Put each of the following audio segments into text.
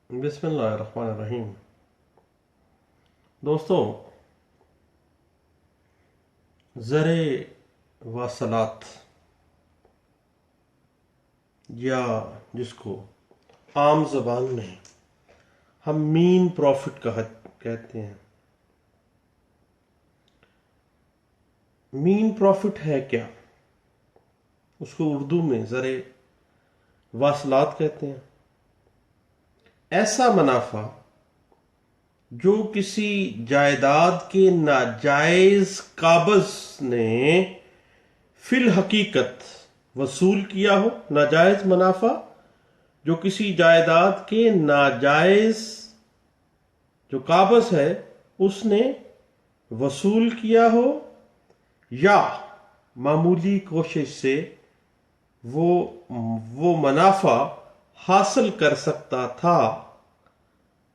بسم اللہ الرحمن الرحیم۔ دوستو، زر واصلات یا جس کو عام زبان میں ہم مین پروفٹ کہتے ہیں، مین پروفٹ ہے کیا؟ اس کو اردو میں زر واصلات کہتے ہیں۔ ایسا منافع جو کسی جائیداد کے ناجائز قابض نے فی الحقیقت وصول کیا ہو۔ ناجائز منافع جو کسی جائیداد کے ناجائز جو قابض ہے اس نے وصول کیا ہو، یا معمولی کوشش سے وہ منافع حاصل کر سکتا تھا،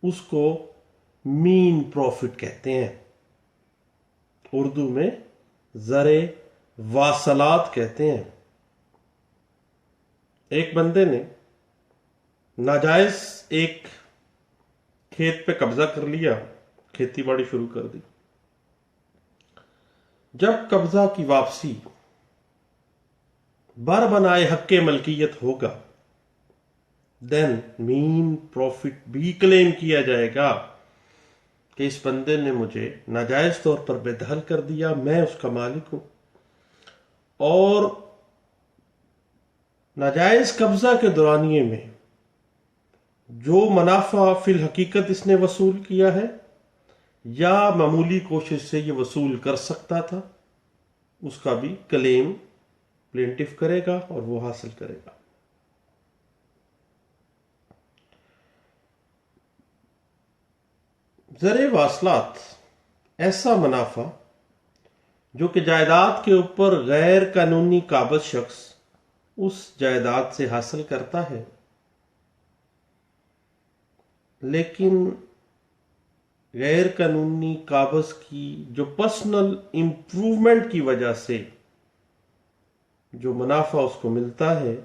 اس کو مین پروفٹ کہتے ہیں۔ اردو میں زر واصلات کہتے ہیں۔ ایک بندے نے ناجائز ایک کھیت پہ قبضہ کر لیا، کھیتی باڑی شروع کر دی۔ جب قبضہ کی واپسی بر بنائے حق ملکیت ہوگا، دین مین پروفٹ بھی کلیم کیا جائے گا کہ اس بندے نے مجھے ناجائز طور پر بے دخل کر دیا، میں اس کا مالک ہوں، اور ناجائز قبضہ کے دورانیے میں جو منافع فی الحقیقت اس نے وصول کیا ہے یا معمولی کوشش سے یہ وصول کر سکتا تھا، اس کا بھی کلیم پلینٹف کرے گا اور وہ حاصل کرے گا۔ زر واصلات ایسا منافع جو کہ جائیداد کے اوپر غیر قانونی قابض شخص اس جائیداد سے حاصل کرتا ہے، لیکن غیر قانونی قابض کی جو پرسنل امپروومنٹ کی وجہ سے جو منافع اس کو ملتا ہے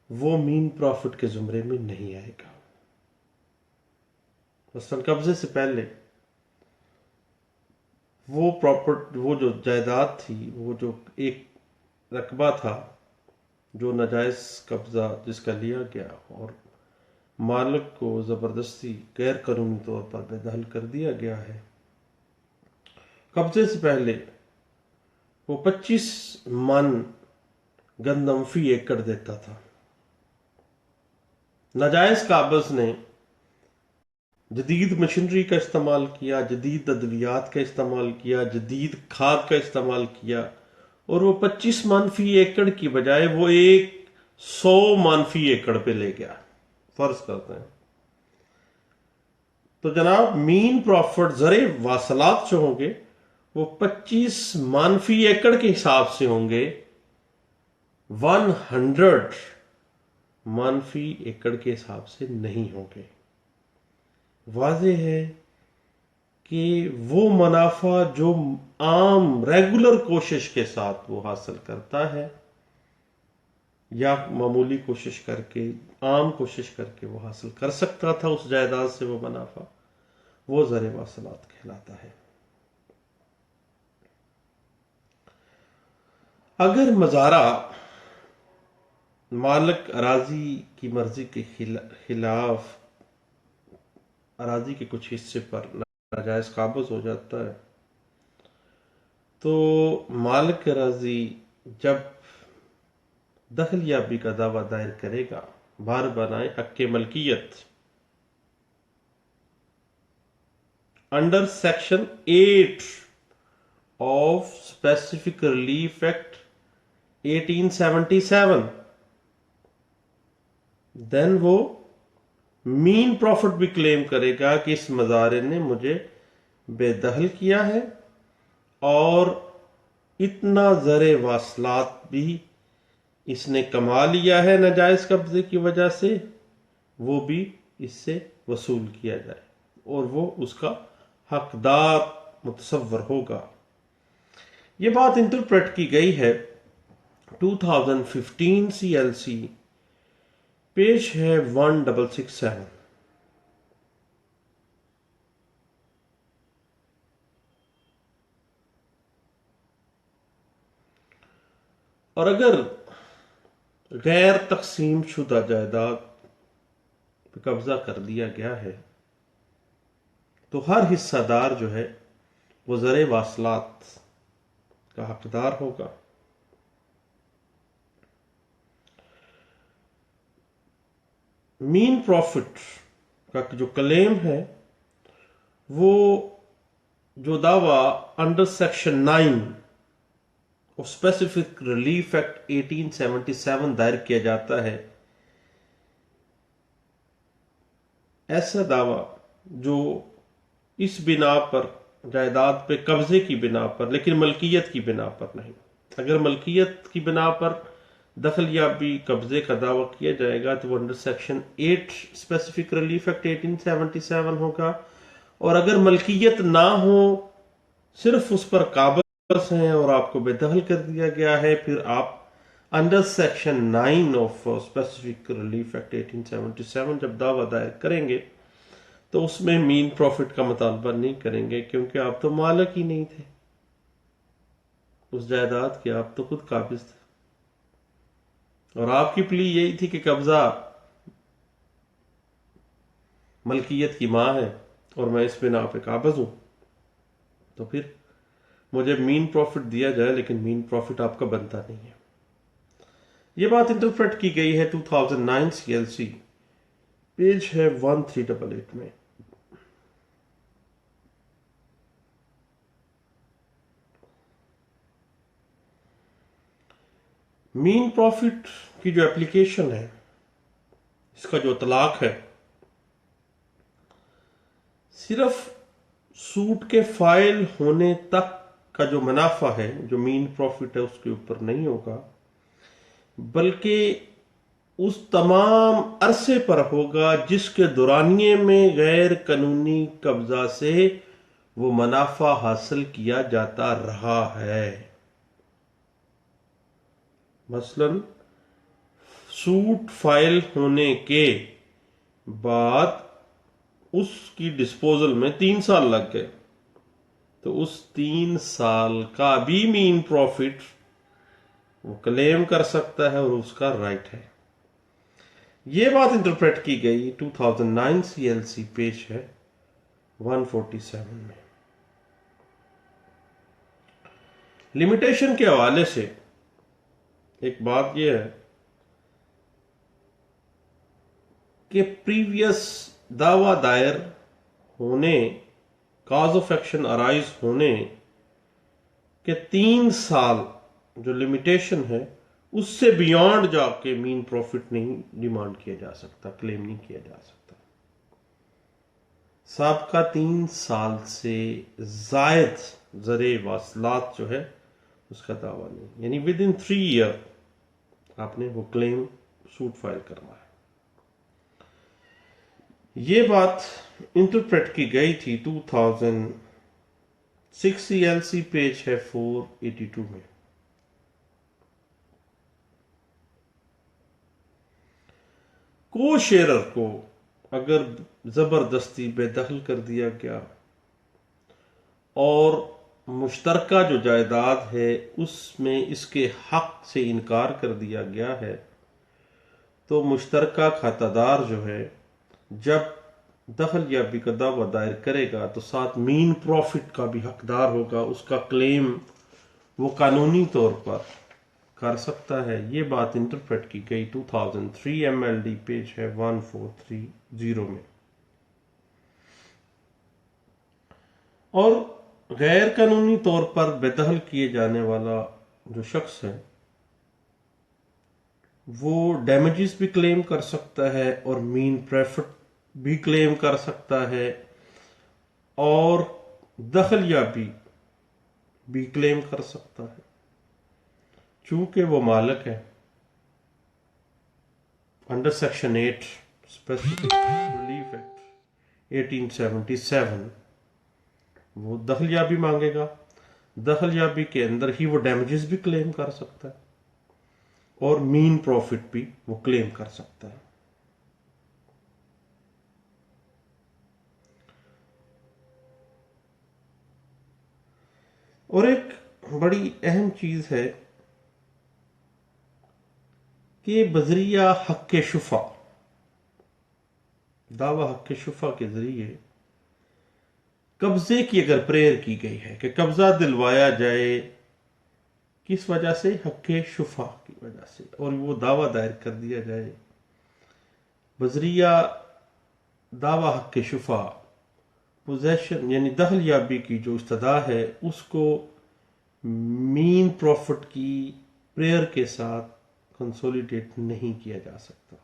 وہ مین پروفٹ کے زمرے میں نہیں آئے گا۔ مثلاً قبضے سے پہلے وہ جو جائیداد تھی، وہ جو ایک رقبہ تھا جو ناجائز قبضہ جس کا لیا گیا اور مالک کو زبردستی غیر قانونی طور پر بے دخل کر دیا گیا ہے، قبضے سے پہلے وہ 25 من گندم فی ایکڑ دیتا تھا۔ ناجائز قابض نے جدید مشینری کا استعمال کیا، جدید ادویات کا استعمال کیا، جدید کھاد کا استعمال کیا، اور وہ 25 من فی ایکڑ کی بجائے وہ 100 من فی ایکڑ پہ لے گیا، فرض کرتے ہیں۔ تو جناب مین پروفٹ زر واصلات جو ہوں گے وہ 25 من فی ایکڑ کے حساب سے ہوں گے، 100 من فی ایکڑ کے حساب سے نہیں ہوں گے۔ واضح ہے کہ وہ منافع جو عام ریگولر کوشش کے ساتھ وہ حاصل کرتا ہے یا معمولی کوشش کر کے، عام کوشش کر کے وہ حاصل کر سکتا تھا اس جائیداد سے وہ منافع، وہ زر واصلات کہلاتا ہے۔ اگر مزارع مالک اراضی کی مرضی کے خلاف اراضی کے کچھ حصے پر ناجائز قابض ہو جاتا ہے، تو مالک اراضی جب دخل یابی کا دعویٰ دائر کرے گا بار بنائے حق ملکیت under section 8 of specific relief act 1877، دین وہ مین پروفٹ بھی کلیم کرے گا کہ اس مزارع نے مجھے بے دخل کیا ہے اور اتنا زر واصلات بھی اس نے کما لیا ہے ناجائز قبضے کی وجہ سے، وہ بھی اس سے وصول کیا جائے اور وہ اس کا حقدار متصور ہوگا۔ یہ بات انٹرپریٹ کی گئی ہے 2015 CLC پیش ہے 1667۔ اور اگر غیر تقسیم شدہ جائیداد پہ قبضہ کر دیا گیا ہے تو ہر حصہ دار جو ہے وہ زر واصلات کا حقدار ہوگا. مین پروفٹ کا جو کلیم ہے وہ جو دعویٰ under section 9 of specific relief act 1877 دائر کیا جاتا ہے، ایسا دعویٰ جو اس بنا پر جائیداد پہ قبضے کی بنا پر، لیکن ملکیت کی بنا پر نہیں. اگر ملکیت کی بنا پر دخل یابی قبضے کا دعویٰ کیا جائے گا تو وہ under section 8 specific relief act 1877 ہوگا. اور اگر ملکیت نہ ہو، صرف اس پر قابض ہیں اور آپ کو بے دخل کر دیا گیا ہے، پھر آپ under section 9 of specific relief act 1877 جب دعویٰ دائر کریں گے تو اس میں مین پروفٹ کا مطالبہ نہیں کریں گے، کیونکہ آپ تو مالک ہی نہیں تھے اس جائیداد کے، آپ تو خود قابض تھے اور آپ کی پلی یہی تھی کہ قبضہ ملکیت کی ماں ہے اور میں اس بنا پہ قابض ہوں، تو پھر مجھے مین پروفٹ دیا جائے، لیکن مین پروفٹ آپ کا بنتا نہیں ہے. یہ بات انٹرپریٹ کی گئی ہے 2009 CLC پیج ہے 1388 میں. مین پروفٹ کی جو اپلیکیشن ہے، اس کا جو اطلاق ہے، صرف سوٹ کے فائل ہونے تک کا جو منافع ہے، جو مین پروفٹ ہے، اس کے اوپر نہیں ہوگا، بلکہ اس تمام عرصے پر ہوگا جس کے دورانیے میں غیر قانونی قبضہ سے وہ منافع حاصل کیا جاتا رہا ہے. مثلا سوٹ فائل ہونے کے بعد اس کی ڈسپوزل میں 3 سال لگ گئے، تو اس 3 سال کا بھی مین پروفٹ وہ کلیم کر سکتا ہے اور اس کا رائٹ ہے. یہ بات انٹرپریٹ کی گئی 2009 CLC پیج ہے 147 میں. لمیٹیشن کے حوالے سے ایک بات یہ ہے کہ پریویس دعویٰ دائر ہونے، کاز آف ایکشن ارائز ہونے کے 3 سال جو لمیٹیشن ہے، اس سے بیونڈ جا کے مین پروفٹ نہیں ڈیمانڈ کیا جا سکتا، کلیم نہیں کیا جا سکتا. سابقہ 3 سال سے زائد زر واصلات جو ہے اس کا دعویٰ نہیں، یعنی ود ان 3 ایئر آپ نے وہ کلیم سوٹ فائل کرنا ہے. یہ بات انٹرپریٹ کی گئی تھی 2006 CLC پیج ہے 482 میں. کو شیئرر کو اگر زبردستی بے دخل کر دیا گیا اور مشترکہ جو جائیداد ہے اس میں اس کے حق سے انکار کر دیا گیا ہے، تو مشترکہ کھاتہ دار جو ہے جب دخل یابی کا دعویٰ دائر کرے گا تو ساتھ مین پروفٹ کا بھی حقدار ہوگا، اس کا کلیم وہ قانونی طور پر کر سکتا ہے. یہ بات انٹرپریٹ کی گئی 2003 MLD پیج ہے 1430 میں. اور غیر قانونی طور پر بے دخل کیے جانے والا جو شخص ہے وہ ڈیمیجز بھی کلیم کر سکتا ہے اور مین پروفٹ بھی کلیم کر سکتا ہے اور دخل یابی بھی کلیم کر سکتا ہے، چونکہ وہ مالک ہے. Under section 8 specific relief act 1877 وہ دخل یابی مانگے گا، دخل یابی کے اندر ہی وہ ڈیمیجز بھی کلیم کر سکتا ہے اور مین پروفٹ بھی وہ کلیم کر سکتا ہے. اور ایک بڑی اہم چیز ہے کہ بذریعہ حق شفا، دعوی حق شفا کے ذریعے قبضے کی اگر پریئر کی گئی ہے کہ قبضہ دلوایا جائے، کس وجہ سے؟ حق شفا کی وجہ سے، اور وہ دعویٰ دائر کر دیا جائے بذریعہ دعویٰ حق شفا، پوزیشن یعنی دخل یابی کی جو استدا ہے اس کو مین پروفٹ کی پریئر کے ساتھ کنسولیڈیٹ نہیں کیا جا سکتا،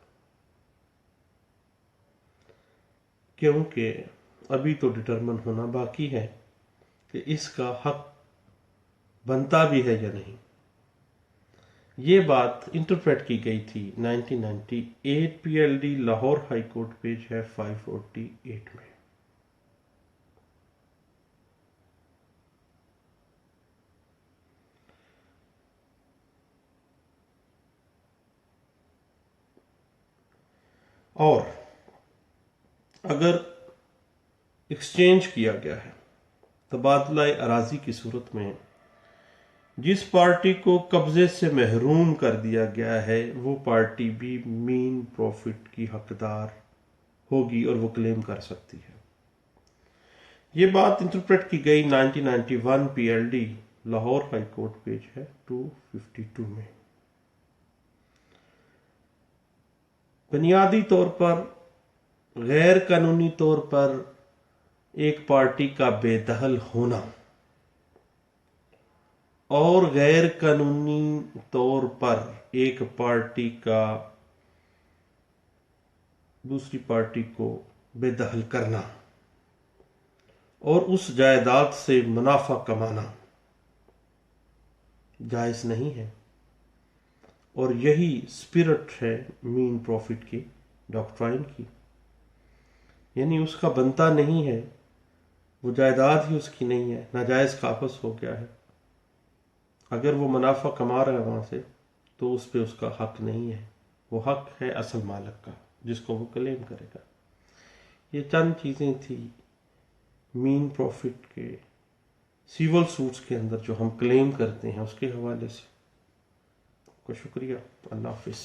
کیونکہ ابھی تو ڈٹرمن ہونا باقی ہے کہ اس کا حق بنتا بھی ہے یا نہیں۔ یہ بات انٹرپریٹ کی گئی تھی 1998 P L D Lahore high court, page ہے 548 میں۔ اور اگر ایکسچینج کیا گیا ہے، تبادلہ اراضی کی صورت میں، جس پارٹی کو قبضے سے محروم کر دیا گیا ہے وہ پارٹی بھی مین پروفٹ کی حقدار ہوگی اور وہ کلیم کر سکتی ہے۔ یہ بات انٹرپریٹ کی گئی 1991 P L D Lahore high court, page ہے 252 میں۔ بنیادی طور پر غیر قانونی طور پر ایک پارٹی کا بے دخل ہونا اور غیر قانونی طور پر ایک پارٹی کا دوسری پارٹی کو بے دخل کرنا اور اس جائیداد سے منافع کمانا جائز نہیں ہے، اور یہی اسپرٹ ہے مین پروفٹ کی ڈاکٹرائن کی، یعنی اس کا بنتا نہیں ہے، وہ جائیداد ہی اس کی نہیں ہے، ناجائز قابض ہو گیا ہے، اگر وہ منافع کما رہا ہے وہاں سے تو اس پہ اس کا حق نہیں ہے، وہ حق ہے اصل مالک کا جس کو وہ کلیم کرے گا۔ یہ چند چیزیں تھی مین پروفٹ کے سیول سوٹس کے اندر جو ہم کلیم کرتے ہیں اس کے حوالے سے۔ کو شکریہ، اللہ حافظ۔